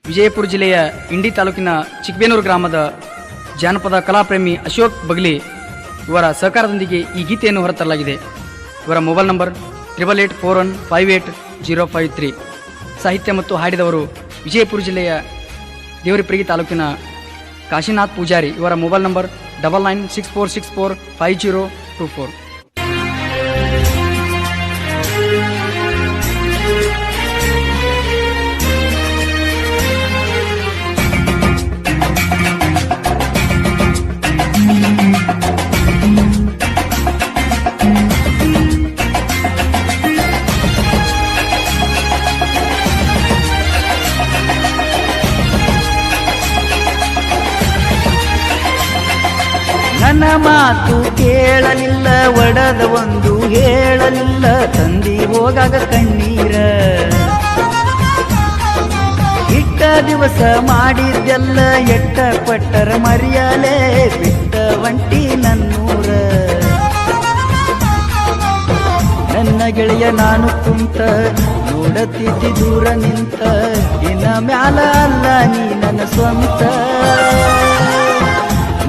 ವಿಜಯಪುರ ಜಿಲ್ಲೆಯ ಇಂಡಿ ತಾಲೂಕಿನ ಚಿಕ್ಕಬೇನೂರು ಗ್ರಾಮದ ಜಾನಪದ ಕಲಾಪ್ರೇಮಿ ಅಶೋಕ್ ಬಗ್ಲಿ ಇವರ ಸಹಕಾರದೊಂದಿಗೆ ಈ ಗೀತೆಯನ್ನು ಹೊರತರಲಾಗಿದೆ. ಇವರ ಮೊಬೈಲ್ ನಂಬರ್ 8841580553. ಸಾಹಿತ್ಯ ಮತ್ತು ಹಾಡಿದವರು ವಿಜಯಪುರ ಜಿಲ್ಲೆಯ ದೇವರಿಪರಿಗೆ ತಾಲೂಕಿನ ಕಾಶಿನಾಥ್ ಪೂಜಾರಿ. ಇವರ ಮೊಬೈಲ್ ನಂಬರ್ 9964645024. ನನ್ನ ಮಾತು ಕೇಳಲಿಲ್ಲ, ಒಡದ ಒಂದು ಹೇಳಲಿಲ್ಲ, ತಂದಿ ಹೋಗಾಗ ಕಣ್ಣೀರ. ಇಟ್ಟ ದಿವಸ ಮಾಡಿದ್ದೆಲ್ಲ ಎಟ್ಟ ಪಟ್ಟರ ಮರಿಯಲೇ ಬಿಟ್ಟ ಒಂಟಿ ನನ್ನೂರ. ನನ್ನ ಗೆಳೆಯ ನಾನು ಕುಂತ ನೋಡತಿದ್ದಿ ದೂರ ನಿಂತ, ಇನ್ನ ಮ್ಯಾಲ ಅಲ್ಲ ನೀ ನನ್ನ ಸ್ವಂತ.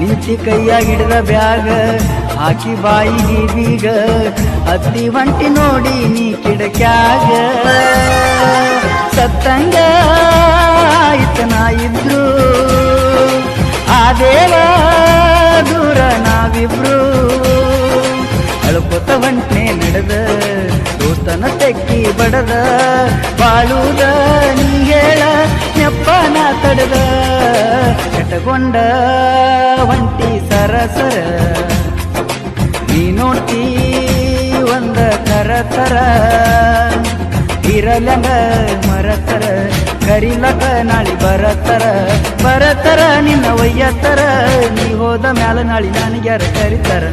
ನಿಂತಿ ಕೈಯಾಗಿಡದ ಬ್ಯಾಗ ಹಾಕಿ ಬಾಯಿಗೆ ಬೀಗ, ಹತ್ತಿ ಒಂಟಿ ನೋಡಿ ನೀ ಕಿಡಕ್ಯಾಗ. ಸತ್ತಂಗ ಆಯ್ತನ ಇದ್ರು ಆ ದೇವ ದೂರ ನಾವಿಬ್ರು. ಅಳ್ಕೊತ ಒಂಟನೆ ನಡೆದ ದೋಸ್ತನ ತೆಕ್ಕಿ ಬಡದ, ಬಾಳುದ ನೀ ಹೇಳ ನೆಪ್ಪನ ತಡದ. ಕೆಟಗೊಂಡ ಒಂಟಿ ಸರಸರ ನೀ ನೋಡ್ತಿ ಒಂದ ತರ ಇರಲಂಗ ಮರತರ, ಕರಿಲಕ ನಾಳಿ ಬರತರ ನಿನ್ನ ಒಯ್ಯತ್ತರ. ನೀ ಹೋದ ಮ್ಯಾಲ ನಾಳಿ ನನಗ್ಯಾರ ಕರಿತಾರ.